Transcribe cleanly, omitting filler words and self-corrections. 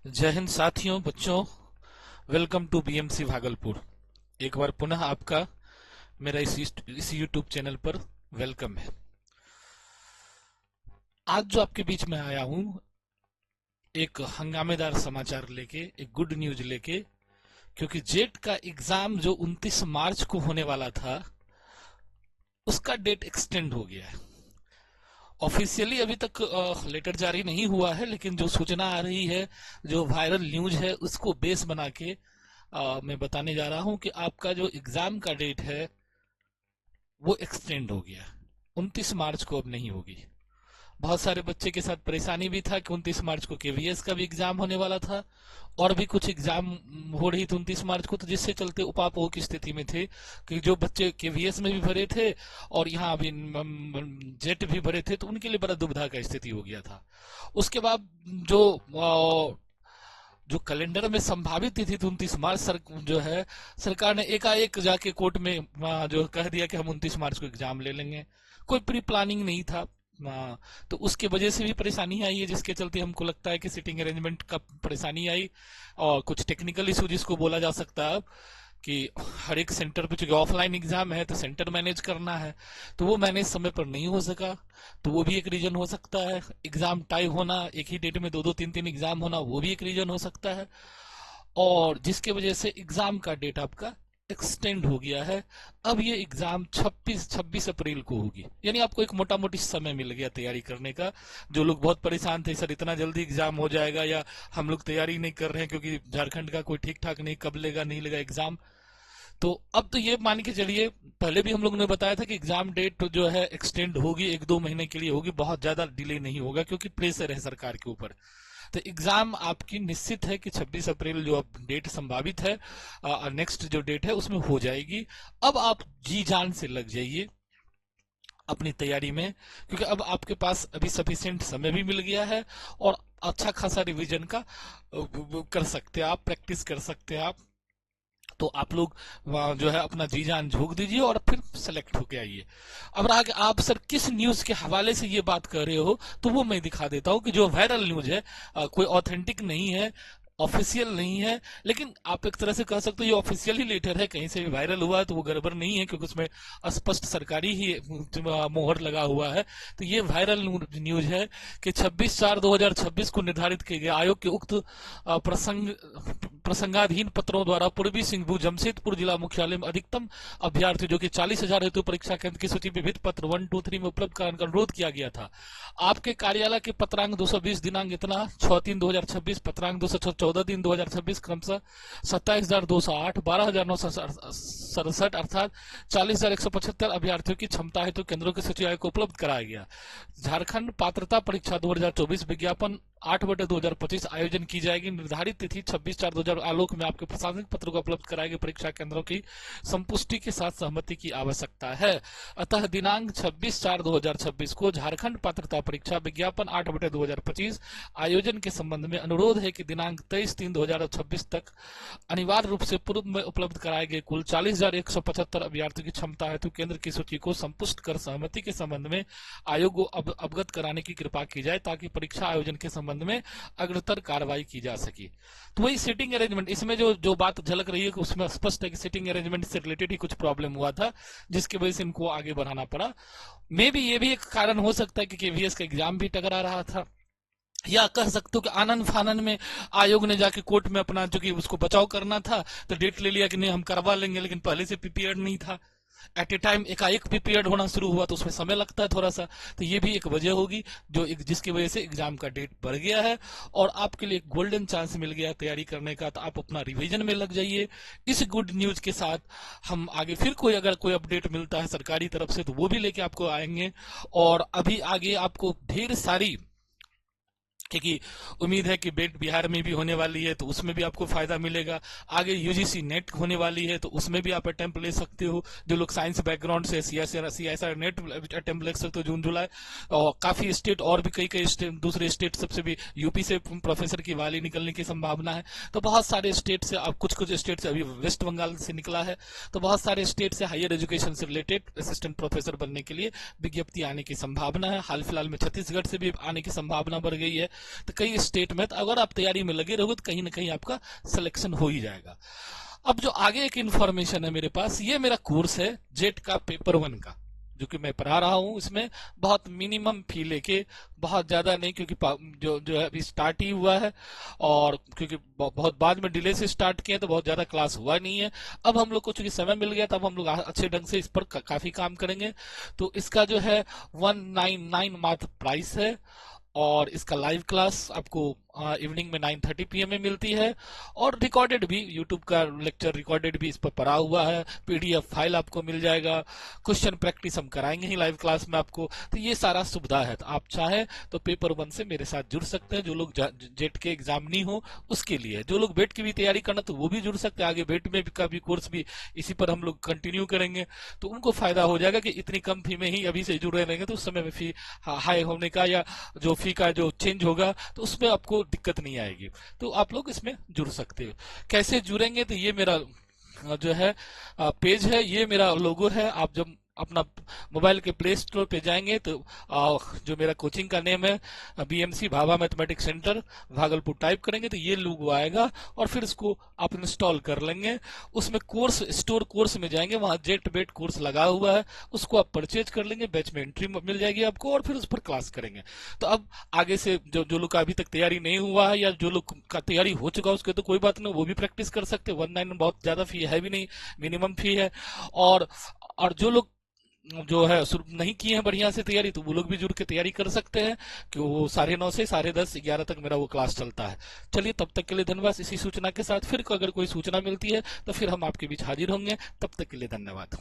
जय हिंद साथियों, बच्चों। Welcome to BMC Bhagalpur. एक बार पुनः आपका मेरा इस यूट्यूब चैनल पर वेलकम है। आज जो आपके बीच में आया हूं, एक हंगामेदार समाचार लेके, एक गुड न्यूज लेके, क्योंकि जेट का एग्जाम जो 29 मार्च को होने वाला था, उसका डेट एक्सटेंड हो गया है। ऑफिशियली अभी तक लेटर जारी नहीं हुआ है, लेकिन जो सूचना आ रही है, जो वायरल न्यूज है, उसको बेस बना के मैं बताने जा रहा हूं कि आपका जो एग्जाम का डेट है वो एक्सटेंड हो गया। 29 मार्च को अब नहीं होगी। बहुत सारे बच्चे के साथ परेशानी भी था कि 29 मार्च को केवीएस का भी एग्जाम होने वाला था, और भी कुछ एग्जाम हो रही थी 29 मार्च को, तो जिससे चलते उपापोह की स्थिति में थे कि जो बच्चे केवीएस में भी भरे थे और यहाँ अभी जेट भी भरे थे, तो उनके लिए बड़ा दुविधा का स्थिति हो गया था। उसके बाद जो जो कैलेंडर में संभावित तिथि थी 29 मार्च, जो है सरकार ने एकाएक जाके कोर्ट में जो कह दिया कि हम 29 मार्च को एग्जाम ले लेंगे। कोई प्री प्लानिंग नहीं था। तो उसके वजह से भी परेशानी आई है, जिसके चलते हमको लगता है कि सीटिंग अरेंजमेंट का परेशानी आई, और कुछ टेक्निकल इशू जिसको बोला जा सकता है कि हर एक सेंटर पे, चूंकि ऑफलाइन एग्जाम है तो सेंटर मैनेज करना है, तो वो मैनेज समय पर नहीं हो सका। तो वो भी एक रीजन हो सकता है। एग्जाम टाई होना, एक ही डेट में दो दो तीन तीन एग्जाम होना, वो भी एक रीजन हो सकता है, और जिसके वजह से एग्जाम का डेट आपका एक्सटेंड हो गया है। अब ये एग्जाम 26 अप्रैल को होगी, यानी आपको एक मोटा मोटी समय मिल गया तैयारी करने का। जो लोग बहुत परेशान थे, सर इतना जल्दी एग्जाम हो जाएगा, या हम लोग तैयारी नहीं कर रहे हैं क्योंकि झारखंड का कोई ठीक ठाक नहीं, कब लेगा नहीं लेगा एग्जाम। तो अब तो ये मान के चलिए, पहले भी हम लोग ने बताया था कि एग्जाम डेट जो है एक्सटेंड होगी, एक दो महीने के लिए होगी, बहुत ज्यादा डिले नहीं होगा, क्योंकि प्रेशर है सरकार के ऊपर। तो एग्जाम आपकी निश्चित है कि 26 अप्रैल जो अब डेट संभावित है, नेक्स्ट जो डेट है उसमें हो जाएगी। अब आप जी जान से लग जाइए अपनी तैयारी में, क्योंकि अब आपके पास अभी सफिशिएंट समय भी मिल गया है, और अच्छा खासा रिवीजन का कर सकते हैं आप, प्रैक्टिस कर सकते हैं आप। तो आप लोग वहाँ जो है अपना जी जान झोंक दीजिए और फिर सेलेक्ट होके आइए। अब रहा कि आप सर किस न्यूज के हवाले से ये बात कर रहे हो, तो वो मैं दिखा देता हूँ कि जो वायरल न्यूज है, कोई ऑथेंटिक नहीं है, ऑफिशियल नहीं है, लेकिन आप एक तरह से कह सकते हो ये ऑफिशियल ही लेटर है, कहीं से भी वायरल हुआ है तो वो गड़बड़ नहीं है, क्योंकि उसमें स्पष्ट सरकारी ही मोहर लगा हुआ है। तो ये वायरल न्यूज है कि 26/4/2026 को निर्धारित किए गए आयोग के उक्त प्रसंगाधीन पत्रों द्वारा पूर्वी सिंहभूम जमशेदपुर जिला मुख्यालय में अधिकतम अभ्यर्थी जो कि 40,000 हेतु परीक्षा केंद्र की सूची विभिन्न पत्र 1, 2, 3 में उपलब्ध कराने का अनुरोध किया गया था। आपके कार्यालय के पत्रांक 220 दिनांक इतना 6/3/2026, पत्रांक 214/3/2026, क्रमशः 27,208, 12,967 अर्थात 40,175 अभ्यर्थियों की क्षमता हेतु केंद्रों की सूची आयोग को उपलब्ध कराया गया। झारखंड पात्रता परीक्षा 2024 विज्ञापन 8/2025 आयोजन की जाएगी। निर्धारित तिथि 26/4/2000 आलोक में आपके प्रशासनिक पत्र को उपलब्ध कराएंगे। परीक्षा केंद्रों की संपुष्टि के साथ सहमति की आवश्यकता है। अतः दिनांक 26/4/2026 को झारखंड पात्रता परीक्षा विज्ञापन 8/2025 आयोजन के संबंध में अनुरोध है कि दिनांक 23/3/2026 तक अनिवार्य रूप से पूर्व में उपलब्ध कराए गए कुल 40,175 अभ्यर्थियों की क्षमता हेतु केंद्र की सूची को संपुष्ट कर सहमति के संबंध में आयोग को अवगत कराने की कृपा की जाए, ताकि परीक्षा आयोजन के संबंध में अग्रतर कार्रवाई की जा सके। तो वही सीटिंग अरेंजमेंट, इसमें जो जो बात झलक रही है कि उसमें स्पष्ट है कि सीटिंग अरेंजमेंट से रिलेटेड ही कुछ प्रॉब्लम हुआ था, जिसकी वजह से इनको आगे बढ़ाना पड़ा। मे भी ये भी एक कारण हो सकता है कि केवीएस का एग्जाम भी टकरा रहा था, या कह सकते हो कि आनंद फानन में आयोग ने जाके कोर्ट में अपना, जो कि उसको बचाव करना था, तो डेट ले लिया कि नहीं हम करवा लेंगे, लेकिन पहले से प्रिपेयर्ड नहीं था। एट ए टाइम एकाएक प्रिपेयर्ड होना शुरू हुआ तो उसमें समय लगता है थोड़ा सा। तो ये भी एक वजह होगी जिसकी वजह से एग्जाम का डेट बढ़ गया है, और आपके लिए एक गोल्डन चांस मिल गया तैयारी करने का। तो आप अपना रिवीजन में लग जाइए। इस गुड न्यूज के साथ हम आगे फिर अगर कोई अपडेट मिलता है सरकारी तरफ से, तो वो भी लेके आपको आएंगे। और अभी आगे आपको ढेर सारी, क्योंकि उम्मीद है कि बेट बिहार में भी होने वाली है, तो उसमें भी आपको फायदा मिलेगा। आगे यूजीसी नेट होने वाली है, तो उसमें भी आप अटेम्प्ट ले सकते हो। जो लोग साइंस बैकग्राउंड से सीएसआर नेट अटेम्प्ट ले सकते हो जून जुलाई। और काफी स्टेट और भी कई स्टेट, दूसरे स्टेट सबसे भी यूपी से प्रोफेसर की वाली निकलने की संभावना है। तो बहुत सारे स्टेट से, अब कुछ कुछ स्टेट से, अभी वेस्ट बंगाल से निकला है, तो बहुत सारे स्टेट से हायर एजुकेशन से रिलेटेड असिस्टेंट प्रोफेसर बनने के लिए विज्ञप्ति आने की संभावना है। हाल फिलहाल में छत्तीसगढ़ से भी आने की संभावना बढ़ गई है। तो कई स्टेट में, तो अगर आप तैयारी में लगे रहोगे तो कहीं ना कहीं आपका सिलेक्शन हो ही जाएगा। अब जो आगे एक इंफॉर्मेशन है मेरे पास, ये मेरा कोर्स है जेट का पेपर 1 का, जो कि मैं पढ़ा रहा हूँ। इसमें बहुत मिनिमम फी लेके, बहुत ज्यादा नहीं, क्योंकि जो है अभी स्टार्ट ही हुआ है, और क्योंकि बहुत बाद में डिले से स्टार्ट किए तो बहुत ज्यादा क्लास हुआ नहीं है। अब हम लोग को चूंकि समय मिल गया, तब हम लोग अच्छे ढंग से इस पर काफी काम करेंगे। तो इसका जो है 199 मात्र प्राइस है, और इसका लाइव क्लास आपको इवनिंग में 9:30 PM में मिलती है, और रिकॉर्डेड भी, यूट्यूब का लेक्चर रिकॉर्डेड भी इस पर पड़ा हुआ है, पीडीएफ फाइल आपको मिल जाएगा, क्वेश्चन प्रैक्टिस हम कराएंगे ही लाइव क्लास में आपको। तो ये सारा सुविधा है, तो आप चाहें तो पेपर 1 से मेरे साथ जुड़ सकते हैं। जो लोग जेट के एग्जाम नहीं हो उसके लिए, जो लोग बेट की भी तैयारी करना तो वो भी जुड़ सकते हैं। आगे बेट में का भी कोर्स भी इसी पर हम लोग कंटिन्यू करेंगे, तो उनको फायदा हो जाएगा कि इतनी कम फी में ही अभी से जुड़े रहेंगे, तो उस समय में फी हाई होने का या जो फी का जो चेंज होगा तो उसमें आपको दिक्कत नहीं आएगी। तो आप लोग इसमें जुड़ सकते हो। कैसे जुड़ेंगे, तो ये मेरा जो है पेज है, ये मेरा लोगो है। आप जब अपना मोबाइल के प्ले स्टोर पे जाएंगे तो जो मेरा कोचिंग का नेम है BMC Bhabha mathematics centre Bhagalpur type करेंगे तो ये लोगो आएगा, और फिर इसको आप इंस्टॉल कर लेंगे। उसमें कोर्स स्टोर कोर्स में जाएंगे, वहां जेट बेट कोर्स लगा हुआ है, उसको आप परचेज कर लेंगे, बैच में एंट्री मिल जाएगी आपको, और फिर उस पर क्लास करेंगे। तो अब आगे से जो लोग का अभी तक तैयारी नहीं हुआ है, या जो लोग का तैयारी हो चुका है उसके तो कोई बात नहीं, वो भी प्रैक्टिस कर सकते हैं। 19 बहुत ज्यादा फी है भी नहीं, मिनिमम फी है। और जो लोग जो है नहीं किए हैं बढ़िया से तैयारी, तो वो लोग भी जुड़ के तैयारी कर सकते हैं, कि वो 9:30 से 10:30 11 तक मेरा वो क्लास चलता है। चलिए, तब तक के लिए धन्यवाद। इसी सूचना के साथ फिर अगर कोई सूचना मिलती है तो फिर हम आपके बीच हाजिर होंगे। तब तक के लिए धन्यवाद।